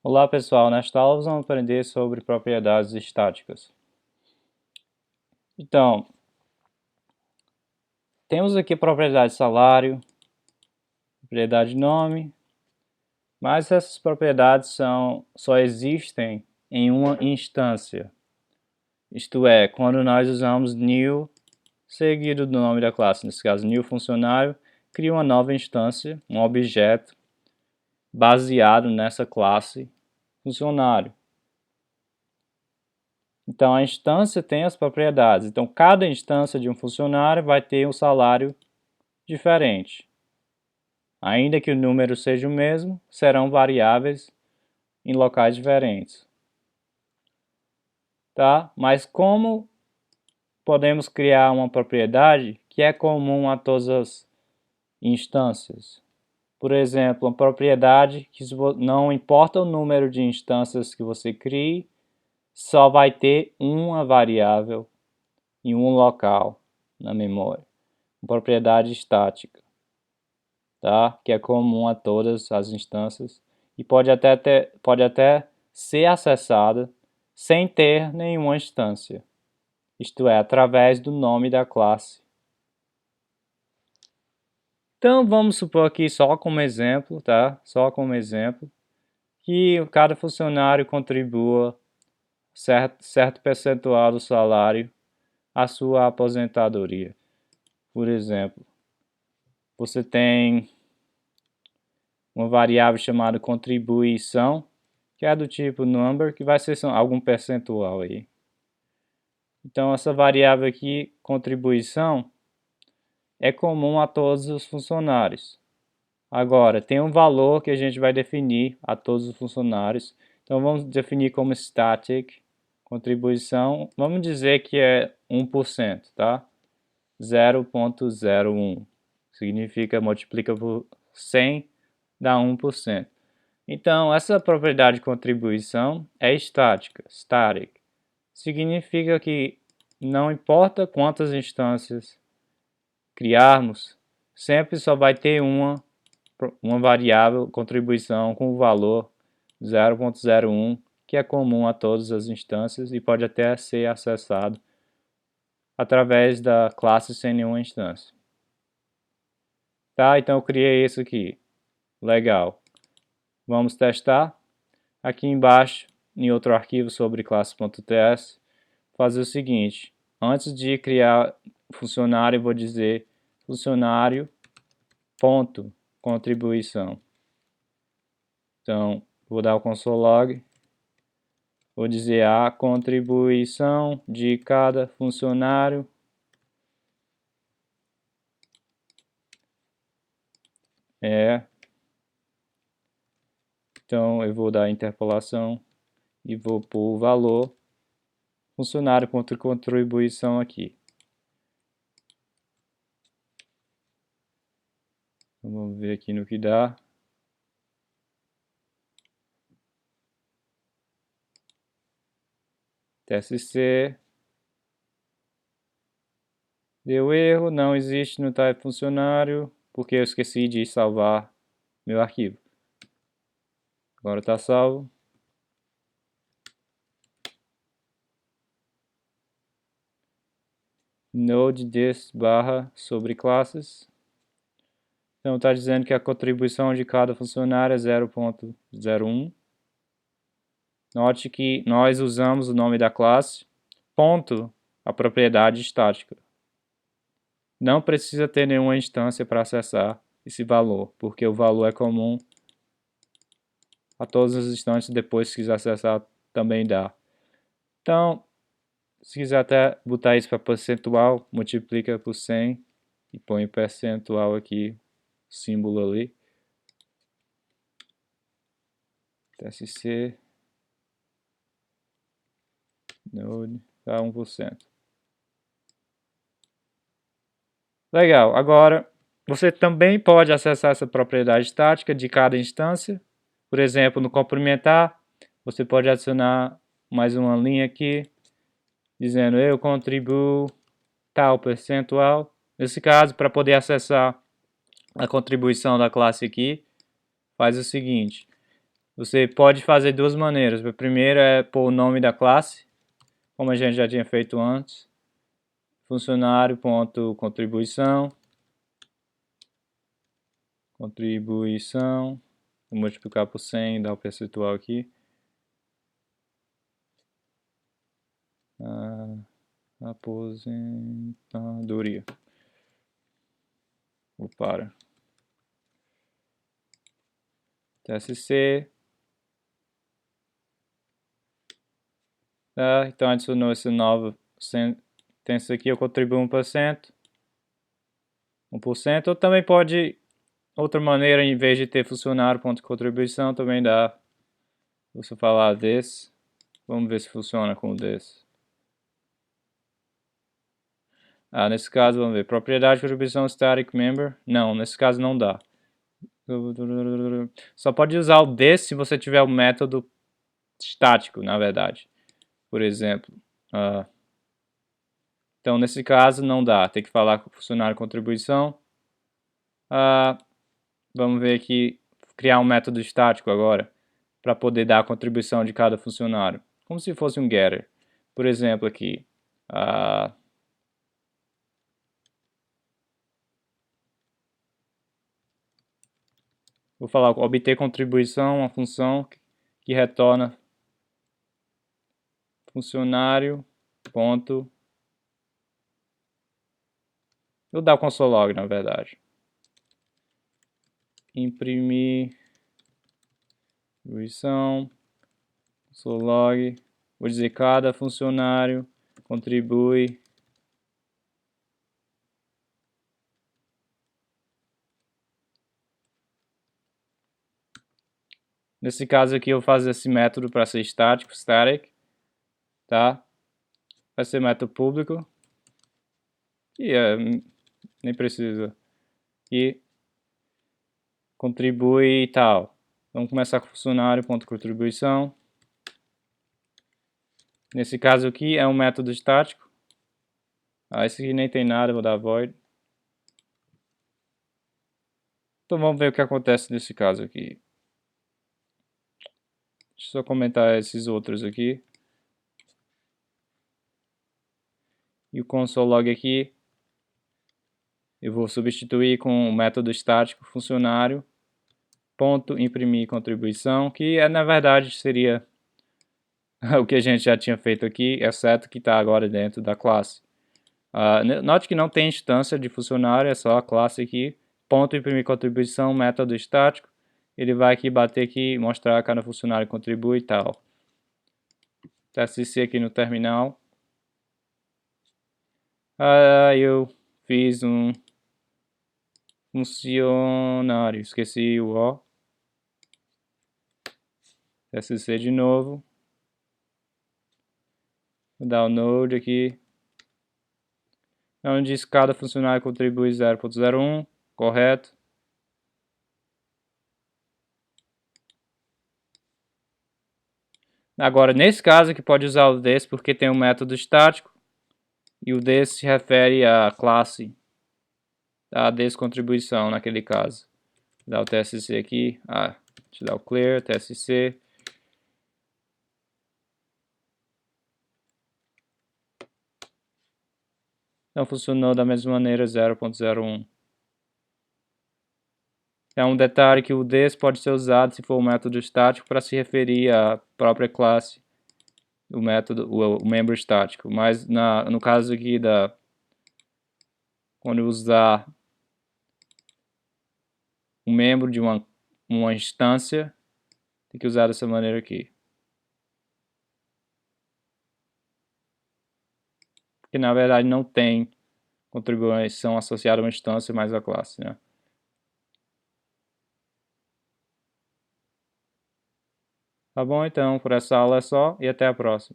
Olá pessoal, nesta aula vamos aprender sobre propriedades estáticas. Então, temos aqui a propriedade salário, propriedade nome, mas essas propriedades só existem em uma instância. Isto é, quando nós usamos new seguido do nome da classe, nesse caso new funcionário, cria uma nova instância, um objeto baseado nessa classe funcionário. Então, a instância tem as propriedades. Então, cada instância de um funcionário vai ter um salário diferente. Ainda que o número seja o mesmo, serão variáveis em locais diferentes. Tá? Mas como podemos criar uma propriedade que é comum a todas as instâncias? Por exemplo, uma propriedade que não importa o número de instâncias que você crie, só vai ter uma variável em um local na memória. Uma propriedade estática, tá? Que é comum a todas as instâncias e pode até ser acessada sem ter nenhuma instância, isto é, através do nome da classe. Então vamos supor aqui só como exemplo, tá? Só como exemplo, que cada funcionário contribua certo percentual do salário à sua aposentadoria. Por exemplo, você tem uma variável chamada contribuição, que é do tipo number, que vai ser algum percentual aí. Então essa variável aqui, contribuição, é comum a todos os funcionários. Agora, tem um valor que a gente vai definir a todos os funcionários. Então vamos definir como static, contribuição, vamos dizer que é 1%, tá? 0,01. Significa multiplica por 100, dá 1%. Então, essa propriedade de contribuição é estática, static. Significa que não importa quantas instâncias criarmos, sempre só vai ter uma variável contribuição com o valor 0,01, que é comum a todas as instâncias e pode até ser acessado através da classe sem nenhuma instância. Tá, então eu criei isso aqui. Legal. Vamos testar. Aqui embaixo, em outro arquivo sobre classe.ts, fazer o seguinte. Antes de criar funcionário, eu vou dizer funcionário.contribuição. Então, vou dar o console log. Vou dizer a contribuição de cada funcionário é. Então, eu vou dar interpolação e vou pôr o valor funcionário contra contribuição aqui. Vamos ver aqui no que dá. TSC. Deu erro, não existe no type funcionário, porque eu esqueci de salvar meu arquivo. Agora está salvo. Node this barra sobre classes. Então está dizendo que a contribuição de cada funcionário é 0,01. Note que nós usamos o nome da classe, ponto, a propriedade estática. Não precisa ter nenhuma instância para acessar esse valor, porque o valor é comum a todas as instâncias. Depois, se quiser acessar, também dá. Então, se quiser até botar isso para percentual, multiplica por 100 e põe o percentual aqui, símbolo ali. TSC node dá 1%. Legal, agora você também pode acessar essa propriedade estática de cada instância. Por exemplo, no complementar, você pode adicionar mais uma linha aqui, dizendo eu contribuo tal percentual. Nesse caso, para poder acessar a contribuição da classe aqui, faz o seguinte. Você pode fazer duas maneiras. A primeira é pôr o nome da classe, como a gente já tinha feito antes. Funcionário.contribuição. Contribuição. Vou multiplicar por 100 e dar o percentual aqui. Aposentadoria. Para. TSC. Tá, então adicionou esse novo sentença aqui, eu contribuo 1%. 1%. Ou também pode, outra maneira, em vez de ter funcionário.contribuição, também dá. Você falar this. Vamos ver se funciona com o this. Nesse caso, vamos ver. Propriedade de contribuição static member. Não, nesse caso não dá. Só pode usar o this se você tiver o método estático, na verdade. Por exemplo. Então, nesse caso, não dá. Tem que falar com o funcionário contribuição. Vamos ver aqui, criar um método estático agora, para poder dar a contribuição de cada funcionário. Como se fosse um getter. Por exemplo, aqui. Vou falar obter contribuição, uma função que retorna funcionário, ponto. Vou dar o console log, na verdade. Imprimir contribuição, console log. Vou dizer cada funcionário contribui. Nesse caso aqui eu vou fazer esse método para ser estático, static, tá? Vai ser método público. E nem precisa. E contribui e tal. Vamos começar com funcionário.contribuição. Nesse caso aqui é um método estático. Esse aqui nem tem nada, vou dar void. Então vamos ver o que acontece nesse caso aqui. Deixa eu só comentar esses outros aqui. E o console log aqui, eu vou substituir com o método estático funcionário ponto imprimir contribuição, que na verdade seria o que a gente já tinha feito aqui, exceto que está agora dentro da classe. Note que não tem instância de funcionário, é só a classe aqui, ponto imprimir contribuição, método estático. Ele vai aqui bater aqui, mostrar cada funcionário contribui e tal. TSC aqui no terminal. Eu fiz um funcionário, esqueci o O. TSC de novo. Vou dar o node aqui. Onde diz cada funcionário contribui 0.01, correto. Agora, nesse caso aqui pode usar o this porque tem um método estático. E o this se refere à classe da descontribuição naquele caso. Vou dar o TSC aqui. Deixa eu dar o clear, TSC. Então funcionou da mesma maneira 0.01. É um detalhe que o this pode ser usado se for um método estático para se referir à própria classe, o método, o membro estático. Mas no caso aqui quando usar um membro de uma instância, tem que usar dessa maneira aqui. Porque na verdade não tem contribuição associada a uma instância mais a classe, né? Tá bom, então, por essa aula é só e até a próxima.